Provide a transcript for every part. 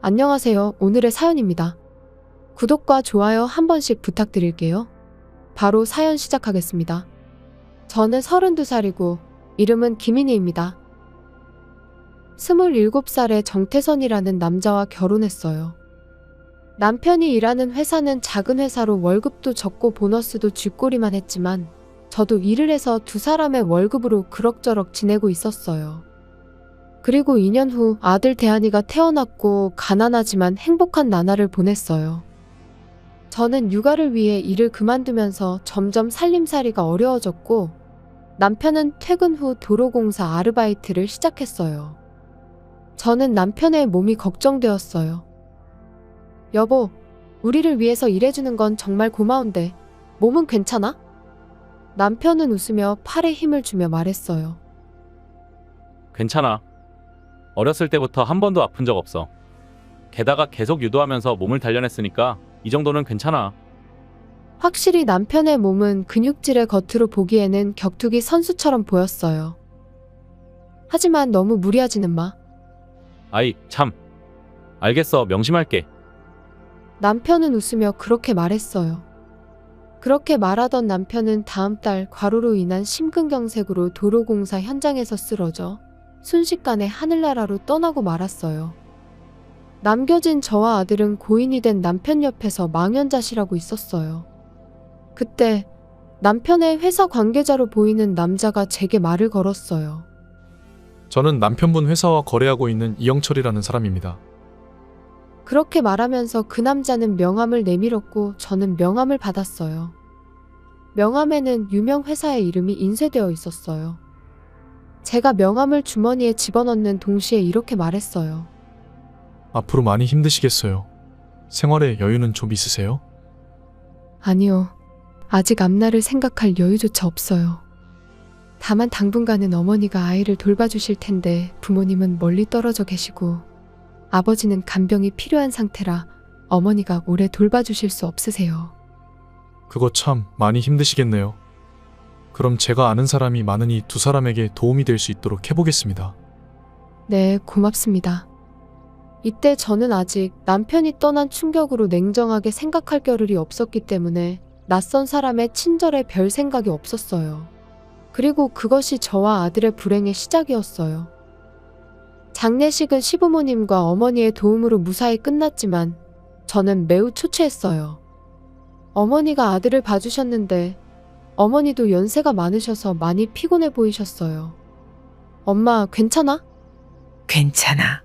안녕하세요. 오늘의 사연입니다. 구독과 좋아요 한 번씩 부탁드릴게요. 바로 사연 시작하겠습니다. 저는 32살이고 이름은 김인희입니다. 27살에 정태선이라는 남자와 결혼했어요. 남편이 일하는 회사는 작은 회사로 월급도 적고 보너스도 쥐꼬리만 했지만 저도 일을 해서 두 사람의 월급으로 그럭저럭 지내고 있었어요. 그리고 2년 후 아들 대한이가 태어났고 가난하지만 행복한 나날을 보냈어요. 저는 육아를 위해 일을 그만두면서 점점 살림살이가 어려워졌고 남편은 퇴근 후 도로공사 아르바이트를 시작했어요. 저는 남편의 몸이 걱정되었어요. 여보, 우리를 위해서 일해주는 건 정말 고마운데 몸은 괜찮아? 남편은 웃으며 팔에 힘을 주며 말했어요. 괜찮아. 어렸을 때부터 한 번도 아픈 적 없어. 게다가 계속 유도하면서 몸을 단련했으니까 이 정도는 괜찮아. 확실히 남편의 몸은 근육질의 겉으로 보기에는 격투기 선수처럼 보였어요. 하지만 너무 무리하지는 마. 아이, 참. 알겠어, 명심할게. 남편은 웃으며 그렇게 말했어요. 그렇게 말하던 남편은 다음 달 과로로 인한 심근경색으로 도로공사 현장에서 쓰러져 순식간에 하늘나라로 떠나고 말았어요. 남겨진 저와 아들은 고인이 된 남편 옆에서 망연자실하고 있었어요. 그때 남편의 회사 관계자로 보이는 남자가 제게 말을 걸었어요. 저는 남편분 회사와 거래하고 있는 이영철이라는 사람입니다. 그렇게 말하면서 그 남자는 명함을 내밀었고 저는 명함을 받았어요. 명함에는 유명 회사의 이름이 인쇄되어 있었어요. 제가 명함을 주머니에 집어넣는 동시에 이렇게 말했어요. 앞으로 많이 힘드시겠어요. 생활에 여유는 좀 있으세요? 아니요. 아직 앞날을 생각할 여유조차 없어요. 다만 당분간은 어머니가 아이를 돌봐주실 텐데 부모님은 멀리 떨어져 계시고 아버지는 간병이 필요한 상태라 어머니가 오래 돌봐주실 수 없으세요. 그거 참 많이 힘드시겠네요. 그럼 제가 아는 사람이 많으니 두 사람에게 도움이 될 수 있도록 해보겠습니다. 네, 고맙습니다. 이때 저는 아직 남편이 떠난 충격으로 냉정하게 생각할 겨를이 없었기 때문에 낯선 사람의 친절에 별 생각이 없었어요. 그리고 그것이 저와 아들의 불행의 시작이었어요. 장례식은 시부모님과 어머니의 도움으로 무사히 끝났지만 저는 매우 초췌했어요. 어머니가 아들을 봐주셨는데 어머니도 연세가 많으셔서 많이 피곤해 보이셨어요. 엄마, 괜찮아? 괜찮아.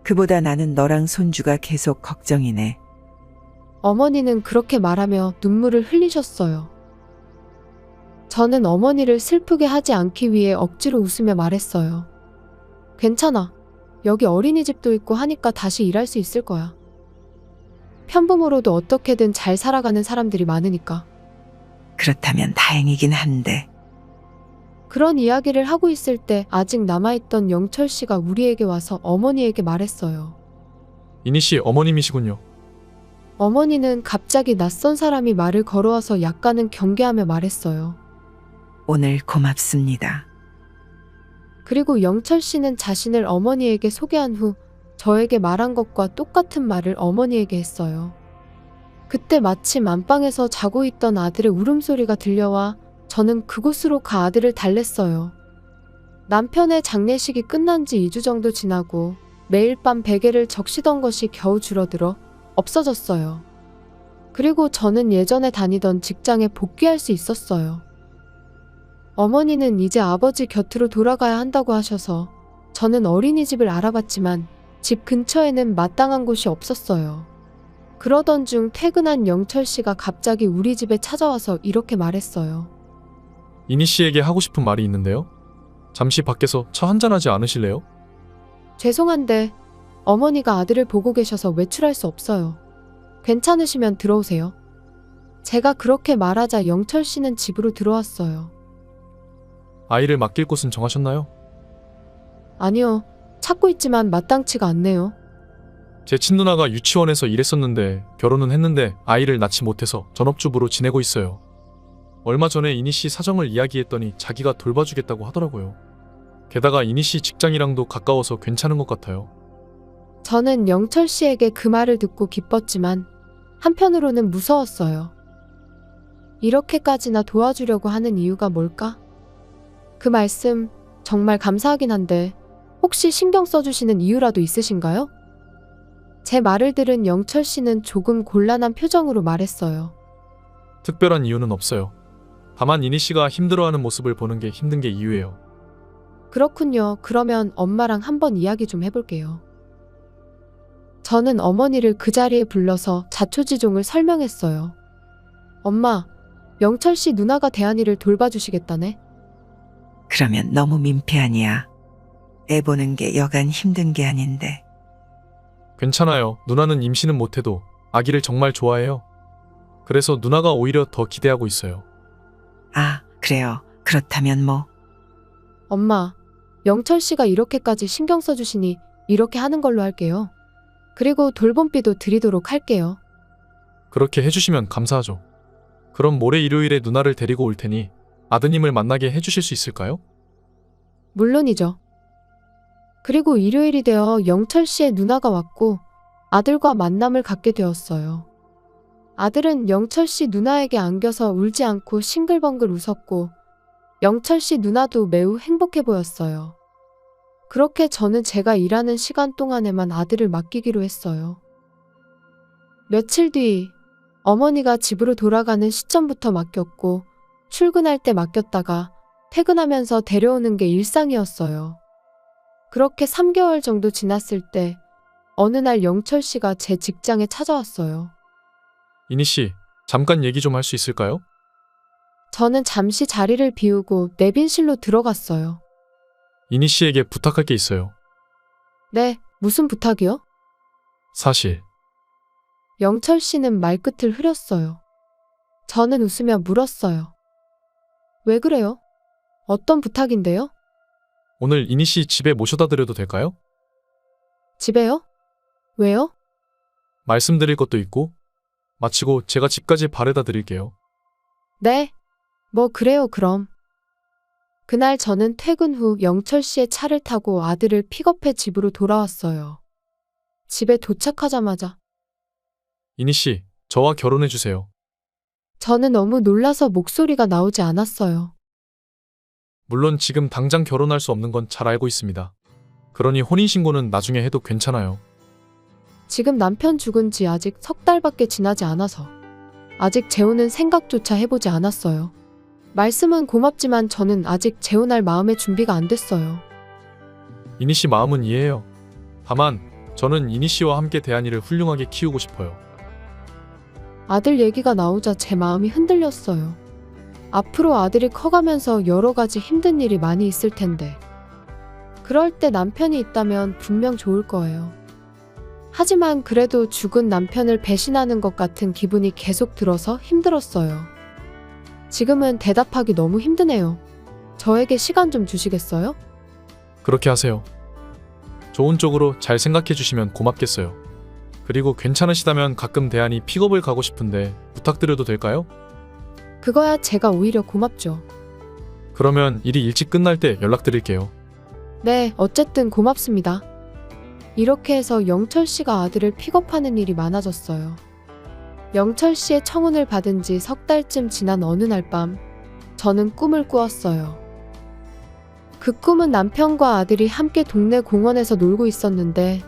그보다 나는 너랑 손주가 계속 걱정이네. 어머니는 그렇게 말하며 눈물을 흘리셨어요. 저는 어머니를 슬프게 하지 않기 위해 억지로 웃으며 말했어요. 괜찮아. 여기 어린이집도 있고 하니까 다시 일할 수 있을 거야. 편부모로도 어떻게든 잘 살아가는 사람들이 많으니까. 그렇다면 다행이긴 한데. 그런 이야기를 하고 있을 때 아직 남아있던 영철 씨가 우리에게 와서 어머니에게 말했어요. 이니 씨 어머님이시군요. 어머니는 갑자기 낯선 사람이 말을 걸어와서 약간은 경계하며 말했어요. 오늘 고맙습니다. 그리고 영철 씨는 자신을 어머니에게 소개한 후 저에게 말한 것과 똑같은 말을 어머니에게 했어요. 그때 마침 안방에서 자고 있던 아들의 울음소리가 들려와 저는 그곳으로 가 아들을 달랬어요. 남편의 장례식이 끝난 지 2주 정도 지나고 매일 밤 베개를 적시던 것이 겨우 줄어들어 없어졌어요. 그리고 저는 예전에 다니던 직장에 복귀할 수 있었어요. 어머니는 이제 아버지 곁으로 돌아가야 한다고 하셔서 저는 어린이집을 알아봤지만 집 근처에는 마땅한 곳이 없었어요. 그러던 중 퇴근한 영철 씨가 갑자기 우리 집에 찾아와서 이렇게 말했어요. 이니 씨에게 하고 싶은 말이 있는데요. 잠시 밖에서 차 한잔하지 않으실래요? 죄송한데 어머니가 아들을 보고 계셔서 외출할 수 없어요. 괜찮으시면 들어오세요. 제가 그렇게 말하자 영철 씨는 집으로 들어왔어요. 아이를 맡길 곳은 정하셨나요? 아니요. 찾고 있지만 마땅치가 않네요. 제 친누나가 유치원에서 일했었는데 결혼은 했는데 아이를 낳지 못해서 전업주부로 지내고 있어요. 얼마 전에 이니 씨 사정을 이야기했더니 자기가 돌봐주겠다고 하더라고요. 게다가 이니 씨 직장이랑도 가까워서 괜찮은 것 같아요. 저는 영철 씨에게 그 말을 듣고 기뻤지만 한편으로는 무서웠어요. 이렇게까지나 도와주려고 하는 이유가 뭘까? 그 말씀 정말 감사하긴 한데 혹시 신경 써주시는 이유라도 있으신가요? 제 말을 들은 영철 씨는 조금 곤란한 표정으로 말했어요. 특별한 이유는 없어요. 다만 이니 씨가 힘들어하는 모습을 보는 게 힘든 게 이유예요. 그렇군요. 그러면 엄마랑 한번 이야기 좀 해볼게요. 저는 어머니를 그 자리에 불러서 자초지종을 설명했어요. 엄마, 영철 씨 누나가 대한이를 돌봐주시겠다네? 그러면 너무 민폐 아니야. 애 보는 게 여간 힘든 게 아닌데. 괜찮아요. 누나는 임신은 못해도 아기를 정말 좋아해요. 그래서 누나가 오히려 더 기대하고 있어요. 아, 그래요. 그렇다면 뭐. 엄마, 영철 씨가 이렇게까지 신경 써주시니 이렇게 하는 걸로 할게요. 그리고 돌봄비도 드리도록 할게요. 그렇게 해주시면 감사하죠. 그럼 모레 일요일에 누나를 데리고 올 테니 아드님을 만나게 해주실 수 있을까요? 물론이죠. 그리고 일요일이 되어 영철 씨의 누나가 왔고 아들과 만남을 갖게 되었어요. 아들은 영철 씨 누나에게 안겨서 울지 않고 싱글벙글 웃었고 영철 씨 누나도 매우 행복해 보였어요. 그렇게 저는 제가 일하는 시간 동안에만 아들을 맡기기로 했어요. 며칠 뒤 어머니가 집으로 돌아가는 시점부터 맡겼고 출근할 때 맡겼다가 퇴근하면서 데려오는 게 일상이었어요. 그렇게 3개월 정도 지났을 때 어느 날 영철 씨가 제 직장에 찾아왔어요. 이니 씨, 잠깐 얘기 좀 할 수 있을까요? 저는 잠시 자리를 비우고 내빈실로 들어갔어요. 이니 씨에게 부탁할 게 있어요. 네, 무슨 부탁이요? 사실 영철 씨는 말끝을 흐렸어요. 저는 웃으며 물었어요. 왜 그래요? 어떤 부탁인데요? 오늘 이니 씨 집에 모셔다 드려도 될까요? 집에요? 왜요? 말씀드릴 것도 있고 마치고 제가 집까지 바래다 드릴게요. 네, 뭐 그래요 그럼. 그날 저는 퇴근 후 영철 씨의 차를 타고 아들을 픽업해 집으로 돌아왔어요. 집에 도착하자마자 이니 씨, 저와 결혼해 주세요. 저는 너무 놀라서 목소리가 나오지 않았어요. 물론 지금 당장 결혼할 수 없는 건 잘 알고 있습니다. 그러니 혼인신고는 나중에 해도 괜찮아요. 지금 남편 죽은 지 아직 3달밖에 지나지 않아서 아직 재혼은 생각조차 해보지 않았어요. 말씀은 고맙지만 저는 아직 재혼할 마음의 준비가 안 됐어요. 이니 씨 마음은 이해해요. 다만 저는 이니 씨와 함께 대한이를 훌륭하게 키우고 싶어요. 아들 얘기가 나오자 제 마음이 흔들렸어요. 앞으로 아들이 커가면서 여러 가지 힘든 일이 많이 있을 텐데 그럴 때 남편이 있다면 분명 좋을 거예요. 하지만 그래도 죽은 남편을 배신하는 것 같은 기분이 계속 들어서 힘들었어요. 지금은 대답하기 너무 힘드네요. 저에게 시간 좀 주시겠어요? 그렇게 하세요. 좋은 쪽으로 잘 생각해 주시면 고맙겠어요. 그리고 괜찮으시다면 가끔 대한이 픽업을 가고 싶은데 부탁드려도 될까요? 그거야 제가 오히려 고맙죠. 그러면 일이 일찍 끝날 때 연락드릴게요. 네, 어쨌든 고맙습니다. 이렇게 해서 영철 씨가 아들을 픽업하는 일이 많아졌어요. 영철 씨의 청혼을 받은 지 3달쯤 지난 어느 날 밤, 저는 꿈을 꾸었어요. 그 꿈은 남편과 아들이 함께 동네 공원에서 놀고 있었는데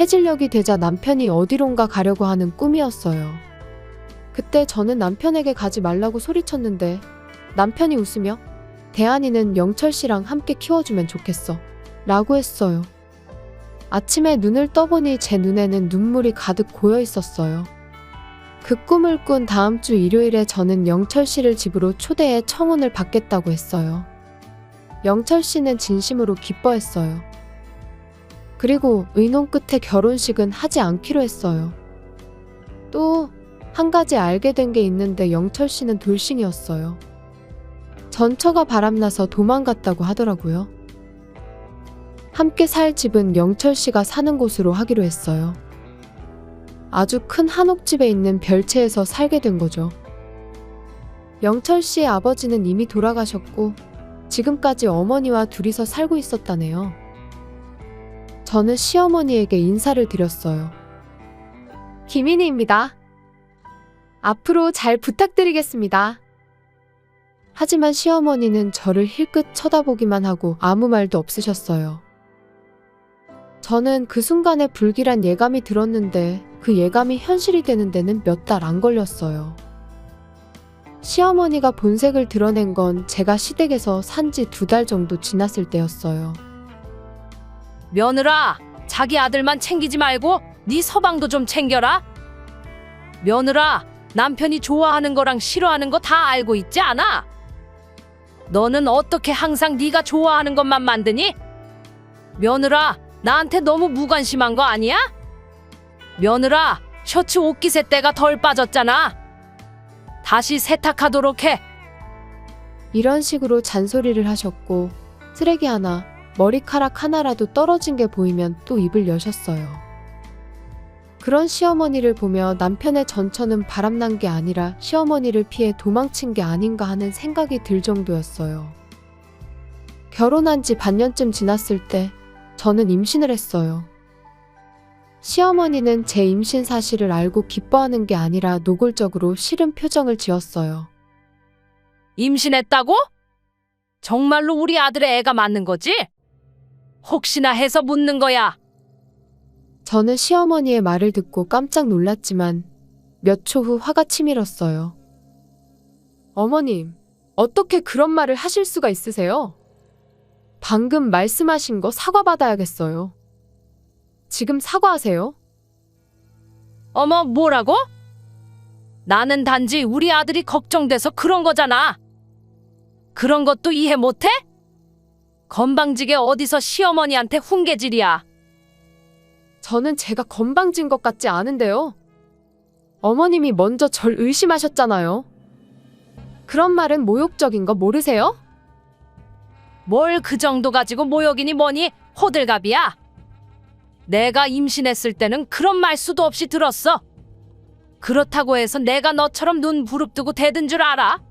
해질녘이 되자 남편이 어디론가 가려고 하는 꿈이었어요. 그때 저는 남편에게 가지 말라고 소리쳤는데 남편이 웃으며 대한이는 영철 씨랑 함께 키워주면 좋겠어 라고 했어요. 아침에 눈을 떠보니 제 눈에는 눈물이 가득 고여 있었어요. 그 꿈을 꾼 다음 주 일요일에 저는 영철 씨를 집으로 초대해 청혼을 받겠다고 했어요. 영철 씨는 진심으로 기뻐했어요. 그리고 의논 끝에 결혼식은 하지 않기로 했어요. 또 한 가지 알게 된 게 있는데 영철 씨는 돌싱이었어요. 전처가 바람나서 도망갔다고 하더라고요. 함께 살 집은 영철 씨가 사는 곳으로 하기로 했어요. 아주 큰 한옥집에 있는 별채에서 살게 된 거죠. 영철 씨의 아버지는 이미 돌아가셨고 지금까지 어머니와 둘이서 살고 있었다네요. 저는 시어머니에게 인사를 드렸어요. 김인희입니다. 앞으로 잘 부탁드리겠습니다. 하지만 시어머니는 저를 힐끗 쳐다보기만 하고 아무 말도 없으셨어요. 저는 그 순간에 불길한 예감이 들었는데 그 예감이 현실이 되는 데는 몇 달 안 걸렸어요. 시어머니가 본색을 드러낸 건 제가 시댁에서 산지 2달 정도 지났을 때였어요. 며느라, 자기 아들만 챙기지 말고 네 서방도 좀 챙겨라. 며느라, 남편이 좋아하는 거랑 싫어하는 거 다 알고 있지 않아? 너는 어떻게 항상 네가 좋아하는 것만 만드니? 며느라, 나한테 너무 무관심한 거 아니야? 며느라, 셔츠 옷깃에 때가 덜 빠졌잖아. 다시 세탁하도록 해. 이런 식으로 잔소리를 하셨고 쓰레기 하나, 머리카락 하나라도 떨어진 게 보이면 또 입을 여셨어요. 그런 시어머니를 보며 남편의 전처는 바람난 게 아니라 시어머니를 피해 도망친 게 아닌가 하는 생각이 들 정도였어요. 결혼한 지 반년쯤 지났을 때 저는 임신을 했어요. 시어머니는 제 임신 사실을 알고 기뻐하는 게 아니라 노골적으로 싫은 표정을 지었어요. 임신했다고? 정말로 우리 아들의 애가 맞는 거지? 혹시나 해서 묻는 거야. 저는 시어머니의 말을 듣고 깜짝 놀랐지만 몇 초 후 화가 치밀었어요. 어머님, 어떻게 그런 말을 하실 수가 있으세요? 방금 말씀하신 거 사과받아야겠어요. 지금 사과하세요. 어머, 뭐라고? 나는 단지 우리 아들이 걱정돼서 그런 거잖아. 그런 것도 이해 못해? 건방지게 어디서 시어머니한테 훈계질이야. 저는 제가 건방진 것 같지 않은데요. 어머님이 먼저 절 의심하셨잖아요. 그런 말은 모욕적인 거 모르세요? 뭘 그 정도 가지고 모욕이니 뭐니 호들갑이야. 내가 임신했을 때는 그런 말수도 없이 들었어. 그렇다고 해서 내가 너처럼 눈 부릅뜨고 대든 줄 알아?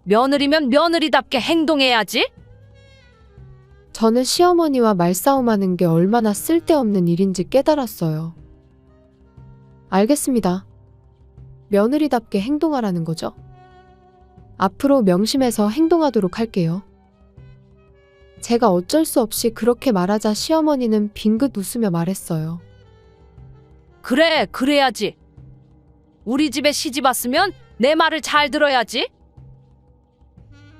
며느리면 며느리답게 행동해야지. 저는 시어머니와 말싸움하는 게 얼마나 쓸데없는 일인지 깨달았어요. 알겠습니다. 며느리답게 행동하라는 거죠? 앞으로 명심해서 행동하도록 할게요. 제가 어쩔 수 없이 그렇게 말하자 시어머니는 빙긋 웃으며 말했어요. 그래, 그래야지. 우리 집에 시집 왔으면 내 말을 잘 들어야지.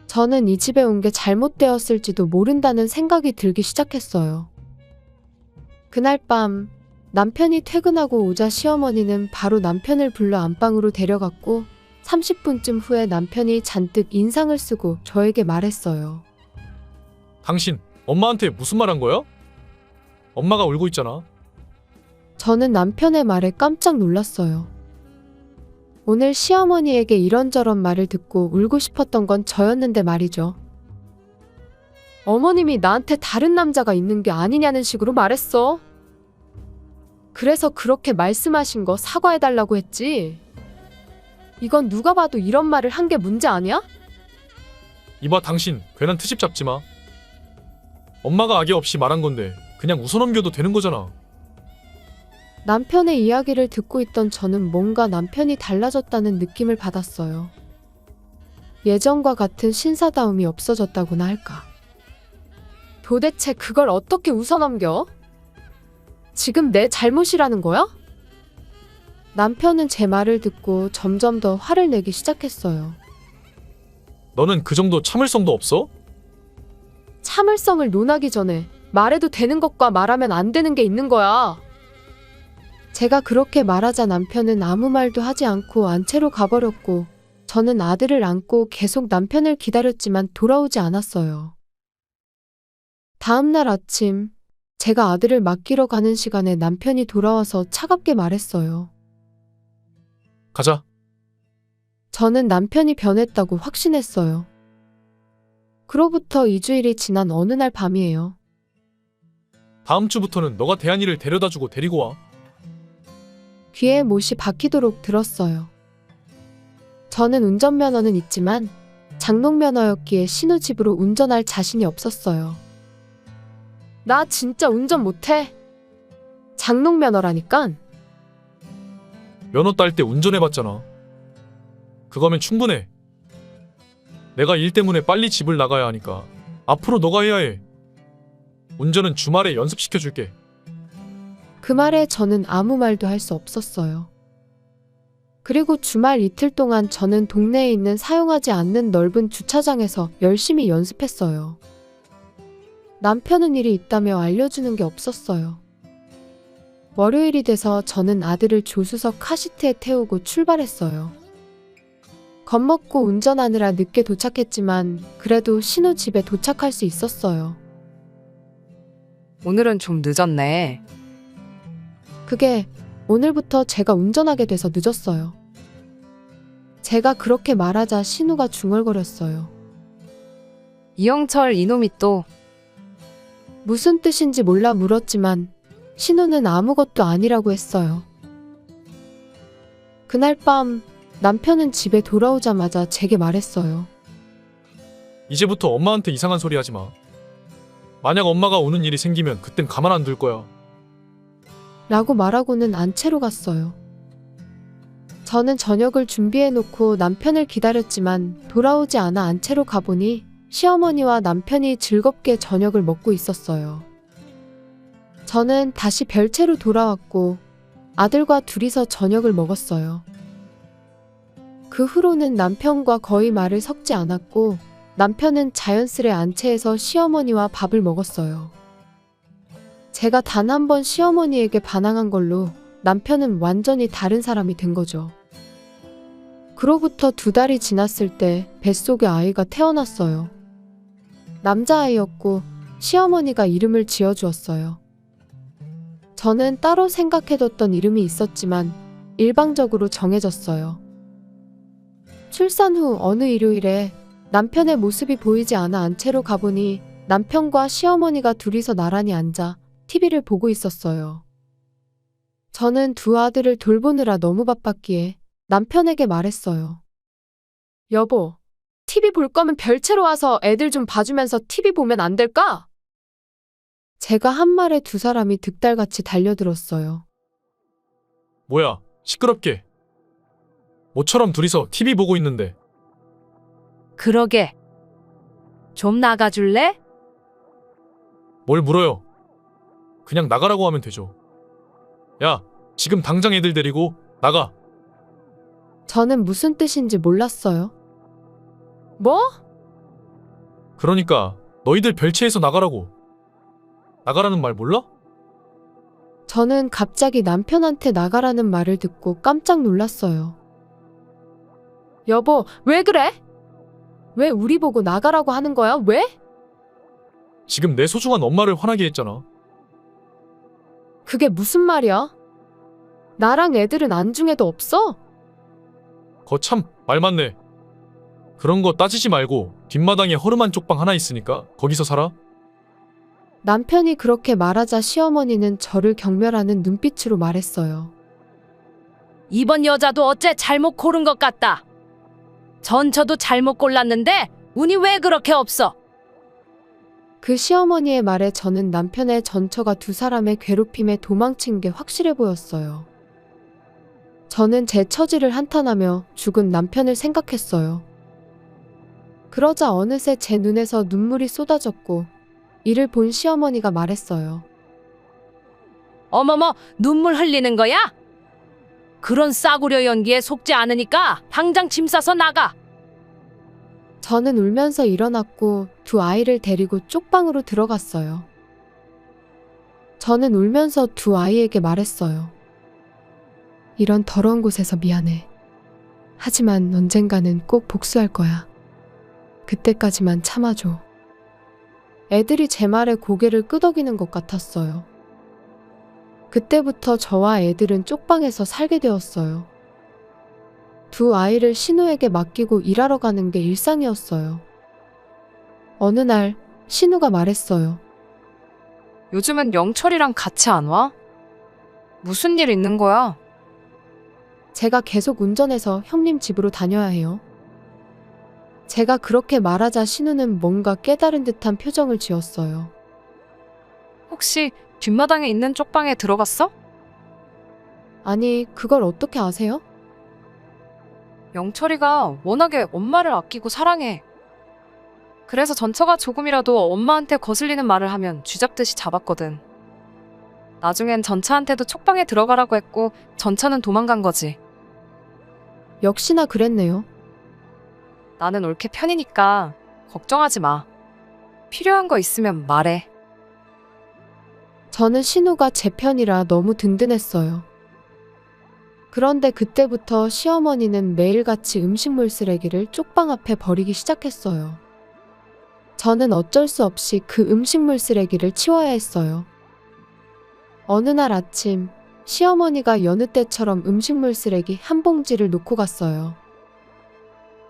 저는 이 집에 온 게 잘못되었을지도 모른다는 생각이 들기 시작했어요. 그날 밤 남편이 퇴근하고 오자 시어머니는 바로 남편을 불러 안방으로 데려갔고 30분쯤 후에 남편이 잔뜩 인상을 쓰고 저에게 말했어요. 당신 엄마한테 무슨 말 한 거야? 엄마가 울고 있잖아. 저는 남편의 말에 깜짝 놀랐어요. 오늘 시어머니에게 이런저런 말을 듣고 울고 싶었던 건 저였는데 말이죠. 어머님이 나한테 다른 남자가 있는 게 아니냐는 식으로 말했어. 그래서 그렇게 말씀하신 거 사과해달라고 했지. 이건 누가 봐도 이런 말을 한 게 문제 아니야? 이봐 당신 괜한 트집 잡지 마. 엄마가 악의 없이 말한 건데 그냥 웃어넘겨도 되는 거잖아. 남편의 이야기를 듣고 있던 저는 뭔가 남편이 달라졌다는 느낌을 받았어요. 예전과 같은 신사다움이 없어졌다고나 할까. 도대체 그걸 어떻게 웃어넘겨? 지금 내 잘못이라는 거야? 남편은 제 말을 듣고 점점 더 화를 내기 시작했어요. 너는 그 정도 참을성도 없어? 참을성을 논하기 전에 말해도 되는 것과 말하면 안 되는 게 있는 거야. 제가 그렇게 말하자 남편은 아무 말도 하지 않고 안채로 가버렸고 저는 아들을 안고 계속 남편을 기다렸지만 돌아오지 않았어요. 다음 날 아침 제가 아들을 맡기러 가는 시간에 남편이 돌아와서 차갑게 말했어요. 가자. 저는 남편이 변했다고 확신했어요. 그로부터 2주일이 지난 어느 날 밤이에요. 다음 주부터는 너가 대한이를 데려다주고 데리고 와. 귀에 못이 박히도록 들었어요. 저는 운전면허는 있지만 장롱면허였기에 신우집으로 운전할 자신이 없었어요. 나 진짜 운전 못해. 장롱 면허라니깐. 면허 딸 때 운전해봤잖아. 그거면 충분해. 내가 일 때문에 빨리 집을 나가야 하니까 앞으로 너가 해야 해. 운전은 주말에 연습시켜줄게. 그 말에 저는 아무 말도 할 수 없었어요. 그리고 주말 이틀 동안 저는 동네에 있는 사용하지 않는 넓은 주차장에서 열심히 연습했어요. 남편은 일이 있다며 알려주는 게 없었어요. 월요일이 돼서 저는 아들을 조수석 카시트에 태우고 출발했어요. 겁먹고 운전하느라 늦게 도착했지만 그래도 신우 집에 도착할 수 있었어요. 오늘은 좀 늦었네. 그게 오늘부터 제가 운전하게 돼서 늦었어요. 제가 그렇게 말하자 신우가 중얼거렸어요. 이영철 이놈이 또. 무슨 뜻인지 몰라 물었지만 신우는 아무것도 아니라고 했어요. 그날 밤 남편은 집에 돌아오자마자 제게 말했어요. 이제부터 엄마한테 이상한 소리 하지 마. 만약 엄마가 오는 일이 생기면 그땐 가만 안 둘 거야. 라고 말하고는 안채로 갔어요. 저는 저녁을 준비해놓고 남편을 기다렸지만 돌아오지 않아 안채로 가보니 시어머니와 남편이 즐겁게 저녁을 먹고 있었어요. 저는 다시 별채로 돌아왔고 아들과 둘이서 저녁을 먹었어요. 그 후로는 남편과 거의 말을 섞지 않았고 남편은 자연스레 안채에서 시어머니와 밥을 먹었어요. 제가 단 한 번 시어머니에게 반항한 걸로 남편은 완전히 다른 사람이 된 거죠. 그로부터 2달이 지났을 때 뱃속에 아이가 태어났어요. 남자아이였고 시어머니가 이름을 지어주었어요. 저는 따로 생각해뒀던 이름이 있었지만 일방적으로 정해졌어요. 출산 후 어느 일요일에 남편의 모습이 보이지 않아 안채로 가보니 남편과 시어머니가 둘이서 나란히 앉아 TV를 보고 있었어요. 저는 두 아들을 돌보느라 너무 바빴기에 남편에게 말했어요. 여보, TV 볼 거면 별채로 와서 애들 좀 봐주면서 TV 보면 안 될까? 제가 한 말에 두 사람이 득달같이 달려들었어요. 뭐야, 시끄럽게. 모처럼 둘이서 TV 보고 있는데. 그러게. 좀 나가줄래? 뭘 물어요? 그냥 나가라고 하면 되죠. 야, 지금 당장 애들 데리고 나가. 저는 무슨 뜻인지 몰랐어요. 뭐? 그러니까 너희들 별채에서 나가라고. 나가라는 말 몰라? 저는 갑자기 남편한테 나가라는 말을 듣고 깜짝 놀랐어요. 여보, 왜 그래? 왜 우리 보고 나가라고 하는 거야? 왜? 지금 내 소중한 엄마를 화나게 했잖아. 그게 무슨 말이야? 나랑 애들은 안중에도 없어? 거참 말 많네. 그런 거 따지지 말고 뒷마당에 허름한 쪽방 하나 있으니까 거기서 살아. 남편이 그렇게 말하자 시어머니는 저를 경멸하는 눈빛으로 말했어요. 이번 여자도 어째 잘못 고른 것 같다. 전처도 잘못 골랐는데 운이 왜 그렇게 없어? 그 시어머니의 말에 저는 남편의 전처가 두 사람의 괴롭힘에 도망친 게 확실해 보였어요. 저는 제 처지를 한탄하며 죽은 남편을 생각했어요. 그러자 어느새 제 눈에서 눈물이 쏟아졌고 이를 본 시어머니가 말했어요. 어머머, 눈물 흘리는 거야? 그런 싸구려 연기에 속지 않으니까 당장 짐 싸서 나가. 저는 울면서 일어났고 두 아이를 데리고 쪽방으로 들어갔어요. 저는 울면서 두 아이에게 말했어요. 이런 더러운 곳에서 미안해. 하지만 언젠가는 꼭 복수할 거야. 그때까지만 참아줘. 애들이 제 말에 고개를 끄덕이는 것 같았어요. 그때부터 저와 애들은 쪽방에서 살게 되었어요. 두 아이를 신우에게 맡기고 일하러 가는 게 일상이었어요. 어느 날 신우가 말했어요. 요즘은 영철이랑 같이 안 와? 무슨 일 있는 거야? 제가 계속 운전해서 형님 집으로 다녀야 해요. 제가 그렇게 말하자 신우는 뭔가 깨달은 듯한 표정을 지었어요. 혹시 뒷마당에 있는 쪽방에 들어갔어? 아니, 그걸 어떻게 아세요? 영철이가 워낙에 엄마를 아끼고 사랑해. 그래서 전처가 조금이라도 엄마한테 거슬리는 말을 하면 쥐잡듯이 잡았거든. 나중엔 전처한테도 촉방에 들어가라고 했고 전처는 도망간 거지. 역시나 그랬네요. 나는 옳게 편이니까 걱정하지 마. 필요한 거 있으면 말해. 저는 신우가 제 편이라 너무 든든했어요. 그런데 그때부터 시어머니는 매일같이 음식물 쓰레기를 쪽방 앞에 버리기 시작했어요. 저는 어쩔 수 없이 그 음식물 쓰레기를 치워야 했어요. 어느 날 아침, 시어머니가 여느 때처럼 음식물 쓰레기 한 봉지를 놓고 갔어요.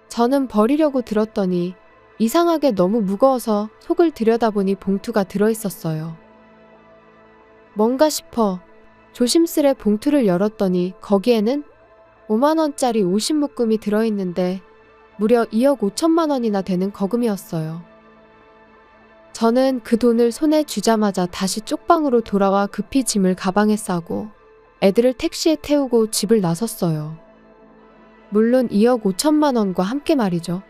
저는 버리려고 들었더니 이상하게 너무 무거워서 속을 들여다보니 봉투가 들어있었어요. 뭔가 싶어 조심스레 봉투를 열었더니 거기에는 5만 원짜리 50묶음이 들어있는데 무려 2억 5천만 원이나 되는 거금이었어요. 저는 그 돈을 손에 쥐자마자 다시 쪽방으로 돌아와 급히 짐을 가방에 싸고 애들을 택시에 태우고 집을 나섰어요. 물론 2억 5천만 원과 함께 말이죠.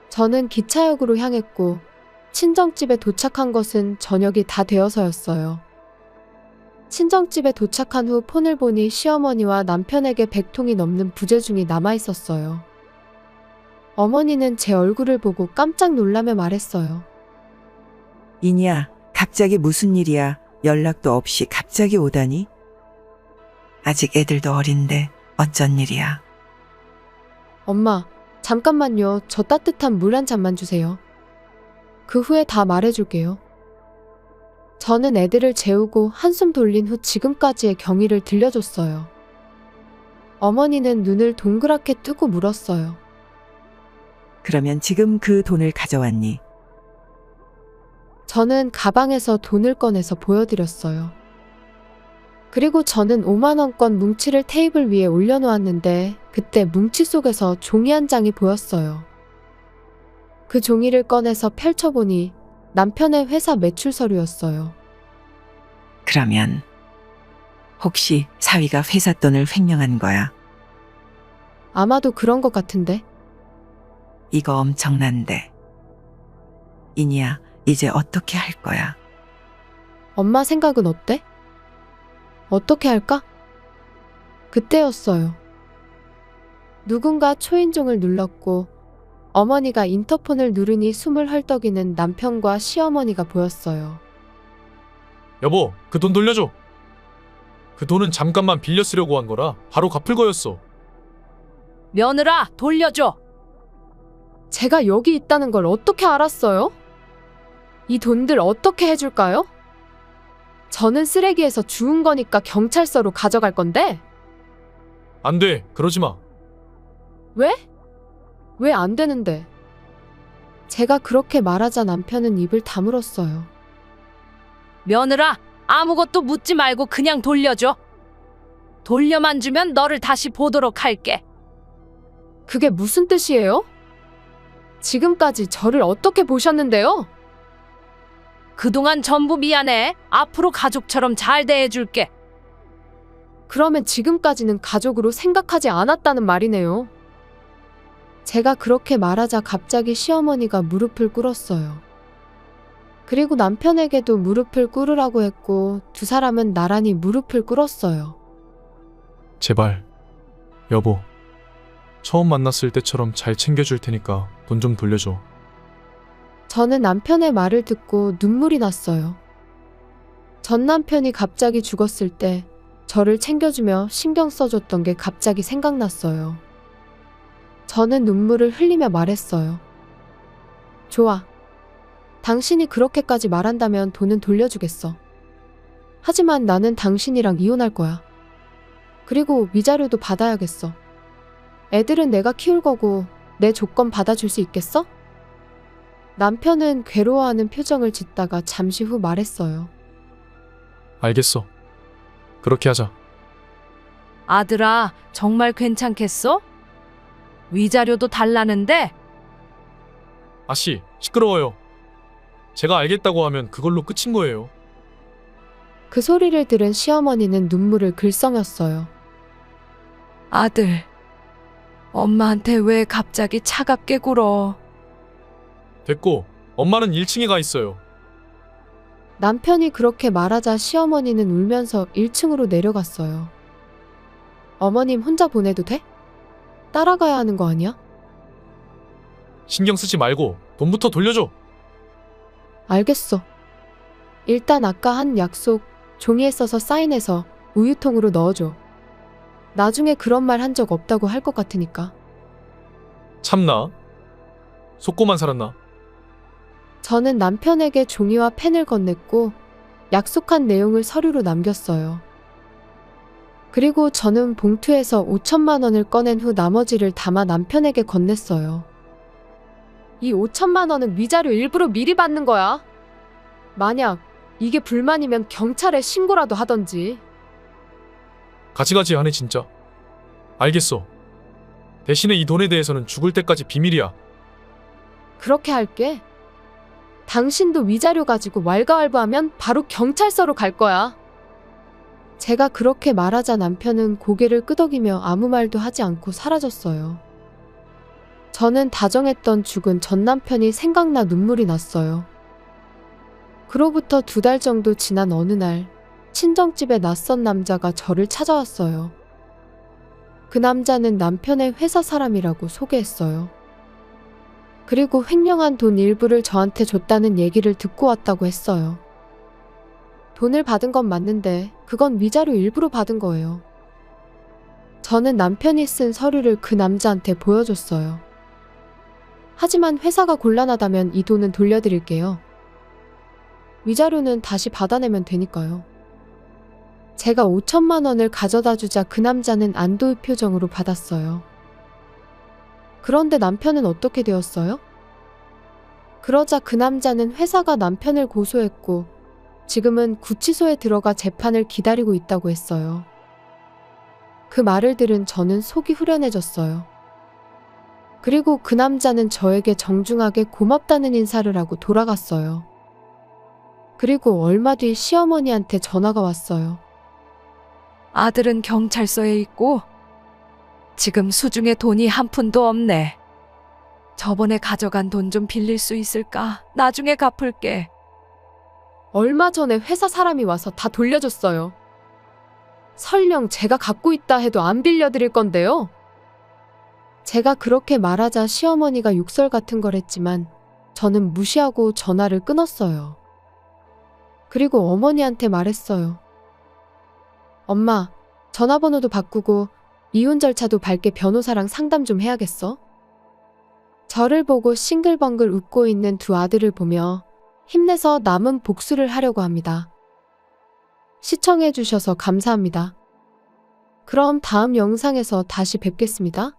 저는 기차역으로 향했고 친정집에 도착한 것은 저녁이 다 되어서였어요. 친정집에 도착한 후 폰을 보니 시어머니와 남편에게 100통이 넘는 부재중이 남아있었어요. 어머니는 제 얼굴을 보고 깜짝 놀라며 말했어요. 이니야, 갑자기 무슨 일이야? 연락도 없이 갑자기 오다니? 아직 애들도 어린데 어쩐 일이야? 엄마, 잠깐만요. 저 따뜻한 물 한 잔만 주세요. 그 후에 다 말해줄게요. 저는 애들을 재우고 한숨 돌린 후 지금까지의 경위를 들려줬어요. 어머니는 눈을 동그랗게 뜨고 물었어요. 그러면 지금 그 돈을 가져왔니? 저는 가방에서 돈을 꺼내서 보여드렸어요. 그리고 저는 5만 원권 뭉치를 테이블 위에 올려놓았는데 그때 뭉치 속에서 종이 한 장이 보였어요. 그 종이를 꺼내서 펼쳐보니 남편의 회사 매출 서류였어요. 그러면 혹시 사위가 회사 돈을 횡령한 거야? 아마도 그런 것 같은데. 이거 엄청난데. 이니야, 이제 어떻게 할 거야? 엄마 생각은 어때? 어떻게 할까? 그때였어요. 누군가 초인종을 눌렀고 어머니가 인터폰을 누르니 숨을 헐떡이는 남편과 시어머니가 보였어요. 여보, 그 돈 돌려줘. 그 돈은 잠깐만 빌려 쓰려고 한 거라 바로 갚을 거였어. 며느라, 돌려줘. 제가 여기 있다는 걸 어떻게 알았어요? 이 돈들 어떻게 해줄까요? 저는 쓰레기에서 주운 거니까 경찰서로 가져갈 건데. 안 돼, 그러지 마. 왜? 왜 안 되는데? 제가 그렇게 말하자 남편은 입을 다물었어요. 며느라, 아무것도 묻지 말고 그냥 돌려줘. 돌려만 주면 너를 다시 보도록 할게. 그게 무슨 뜻이에요? 지금까지 저를 어떻게 보셨는데요? 그동안 전부 미안해. 앞으로 가족처럼 잘 대해줄게. 그러면 지금까지는 가족으로 생각하지 않았다는 말이네요. 제가 그렇게 말하자 갑자기 시어머니가 무릎을 꿇었어요. 그리고 남편에게도 무릎을 꿇으라고 했고 두 사람은 나란히 무릎을 꿇었어요. 제발, 여보. 처음 만났을 때처럼 잘 챙겨줄 테니까 돈 좀 돌려줘. 저는 남편의 말을 듣고 눈물이 났어요. 전 남편이 갑자기 죽었을 때 저를 챙겨주며 신경 써줬던 게 갑자기 생각났어요. 저는 눈물을 흘리며 말했어요. 좋아. 당신이 그렇게까지 말한다면 돈은 돌려주겠어. 하지만 나는 당신이랑 이혼할 거야. 그리고 위자료도 받아야겠어. 애들은 내가 키울 거고 내 조건 받아줄 수 있겠어? 남편은 괴로워하는 표정을 짓다가 잠시 후 말했어요. 알겠어. 그렇게 하자. 아들아, 정말 괜찮겠어? 위자료도 달라는데? 아씨, 시끄러워요. 제가 알겠다고 하면 그걸로 끝인 거예요. 그 소리를 들은 시어머니는 눈물을 글썽였어요. 아들, 엄마한테 왜 갑자기 차갑게 굴어? 됐고, 엄마는 1층에 가 있어요. 남편이 그렇게 말하자 시어머니는 울면서 1층으로 내려갔어요. 어머님 혼자 보내도 돼? 따라가야 하는 거 아니야? 신경 쓰지 말고 돈부터 돌려줘. 알겠어. 일단 아까 한 약속 종이에 써서 사인해서 우유통으로 넣어줘. 나중에 그런 말 한 적 없다고 할 것 같으니까. 참나? 속고만 살았나? 저는 남편에게 종이와 펜을 건넸고 약속한 내용을 서류로 남겼어요. 그리고 저는 봉투에서 5천만 원을 꺼낸 후 나머지를 담아 남편에게 건넸어요. 이 5천만 원은 위자료 일부러 미리 받는 거야. 만약 이게 불만이면 경찰에 신고라도 하던지. 가지가지 하네 진짜. 알겠어. 대신에 이 돈에 대해서는 죽을 때까지 비밀이야. 그렇게 할게. 당신도 위자료 가지고 왈가왈부하면 바로 경찰서로 갈 거야. 제가 그렇게 말하자 남편은 고개를 끄덕이며 아무 말도 하지 않고 사라졌어요. 저는 다정했던 죽은 전 남편이 생각나 눈물이 났어요. 그로부터 2달 정도 지난 어느 날 친정집에 낯선 남자가 저를 찾아왔어요. 그 남자는 남편의 회사 사람이라고 소개했어요. 그리고 횡령한 돈 일부를 저한테 줬다는 얘기를 듣고 왔다고 했어요. 돈을 받은 건 맞는데 그건 위자료 일부로 받은 거예요. 저는 남편이 쓴 서류를 그 남자한테 보여줬어요. 하지만 회사가 곤란하다면 이 돈은 돌려드릴게요. 위자료는 다시 받아내면 되니까요. 제가 5천만 원을 가져다 주자 그 남자는 안도의 표정으로 받았어요. 그런데 남편은 어떻게 되었어요? 그러자 그 남자는 회사가 남편을 고소했고 지금은 구치소에 들어가 재판을 기다리고 있다고 했어요. 그 말을 들은 저는 속이 후련해졌어요. 그리고 그 남자는 저에게 정중하게 고맙다는 인사를 하고 돌아갔어요. 그리고 얼마 뒤 시어머니한테 전화가 왔어요. 아들은 경찰서에 있고 지금 수중에 돈이 한 푼도 없네. 저번에 가져간 돈 좀 빌릴 수 있을까? 나중에 갚을게. 얼마 전에 회사 사람이 와서 다 돌려줬어요. 설령 제가 갖고 있다 해도 안 빌려드릴 건데요. 제가 그렇게 말하자 시어머니가 욕설 같은 걸 했지만 저는 무시하고 전화를 끊었어요. 그리고 어머니한테 말했어요. 엄마, 전화번호도 바꾸고 이혼 절차도 밟게 변호사랑 상담 좀 해야겠어? 저를 보고 싱글벙글 웃고 있는 두 아들을 보며 힘내서 남은 복수를 하려고 합니다. 시청해주셔서 감사합니다. 그럼 다음 영상에서 다시 뵙겠습니다.